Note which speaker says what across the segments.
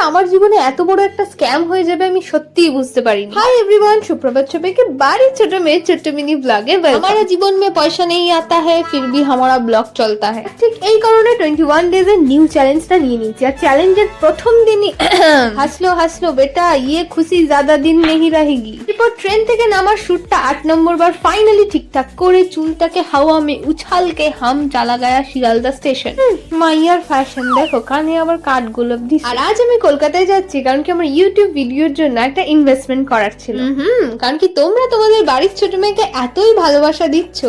Speaker 1: আমার জীবনে এত বড় একটা স্ক্যাম হয়ে যাবে আমি সত্যিই বুঝতে পারিনি। হাই এভরিওয়ান, সুপ্রভাত সবাইকে বাড়ি ছোট মেয়ে ছোট্ট মিনি ব্লগে हमारा জীবন में पैसा नहीं आता है फिर भी हमारा ব্লগ চলता है। ঠিক এই কারণে 21 ডেজ এর নিউ চ্যালেঞ্জটা নিয়ে নিয়েছি। আর চ্যালেঞ্জের প্রথম দিনই হাসলো বেটা, ইয়ে খুশি ज़्यादा दिन नहीं रहेगी। এরপর ট্রেন থেকে নামার শুটটা 8 নম্বর বার ফাইনালি ঠিকঠাক করে চুলটাকে হাওয়া में उछाल के हम चला गया শিয়ালদা স্টেশন। মাইয়ার ফ্যাশন দেখো, কানে আবার কাঠ গোলাপ দিচ্ছে। আর আজ আমি কলকাতায় যাচ্ছি কারণ কি আমার ইউটিউব ভিডিওর জন্য একটা ইনভেস্টমেন্ট করার ছিল। কারণ কি তোমরা তোমাদের বাড়ির ছোট মেয়েকে এতই ভালোবাসা দিচ্ছ,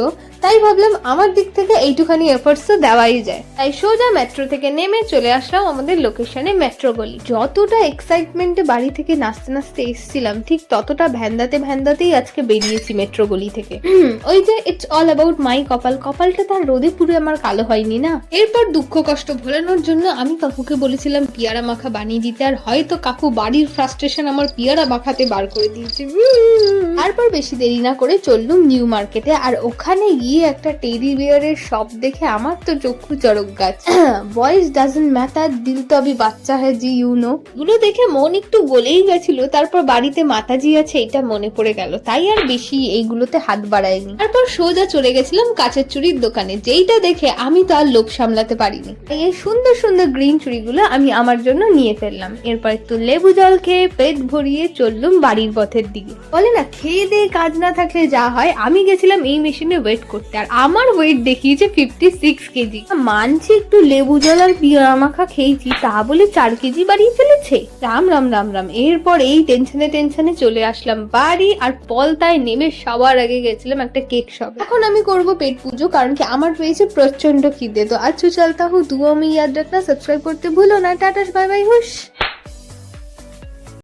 Speaker 1: তাই ভাবলাম আমার দিক থেকে এইটুখানি এফোর্টস তো দেওয়াই যায়। তাই সোজা মেট্রো থেকে নেমে চলে আসলাম আমাদের লোকেশনে মেট্রো গলি। যতটা এক্সাইটমেন্টে বাড়ি থেকে নাচতে নাচতে এসেছিলাম, ঠিক ততটা ভ্যান্দাতেই আজকে বেরিয়েছি মেট্রো গলি থেকে। ওই যে ইটস অল অ্যাবাউট মাই কপালটা তার রোদে পুরো আমার কালো হয়নি না। এরপর দুঃখ কষ্ট ভোলানোর জন্য আমি কাকুকে বলেছিলাম পিয়ারা মাখা বানিয়ে দিতে, আর হয়তো কাকু বাড়ির ফ্রাস্ট্রেশন আমার পিয়ারা মাখাতে বার করে দিয়েছে। তারপর বেশি দেরি না করে চললুম নিউ মার্কেটে। আর ওখানে গিয়ে একটা টেডি বিয়ারের শপ দেখে আমার তো চক্ষু চড়ক গাছ। ভয়েস ডাজন্ট ম্যাটার, দিল তো আবি বাচ্চা হ্যায় জি ইউ নো। গুলো দেখে মন একটু গলেই গেছিল। তারপর বাড়িতে মাতাজি আছে এটা মনে পড়ে গেল, তাই আর বেশি এইগুলোতে হাত বাড়াইনি। তারপর সোজা চলে গেছিলাম কাঁচের চুড়ির দোকানে, যেইটা দেখে আমি তো আর লোভ সামলাতে পারিনি। এই সুন্দর সুন্দর গ্রিন চুড়িগুলো আমি আমার জন্য নিয়ে ফেললাম। এরপর একটু লেবু জল খেয়ে পেট ভরিয়ে চললুম বাড়ির পথের দিকে। বলে না খেয়ে দিয়ে কাজ না থাকলে যা হয়, আমি গেছিলাম এই মেশিনে ওয়েট করতে। আর আমার ওয়েট দেখিয়েছে 56 কেজি। মানছি একটু লেবু জল আর পিয়ারা মাখা খেয়েছি, তা বলে 4 কেজি বাড়িয়ে ফেলেছে। রাম রাম রাম রাম। এরপর এই টেনশনে চলে আসলাম বাড়ি। আর পলতায় নেমে সবার আগে গেছিলাম একটা কেক শপে। এখন আমি করব পেট পুজো, কারণ কি আমার পেয়েছে প্রচন্ড খিদে। তো আচ্ছা চলতা হুঁ, দুয়া में याद रखना, সাবস্ক্রাইব করতে ভুলো না। টাটা বাই বাই হুশ।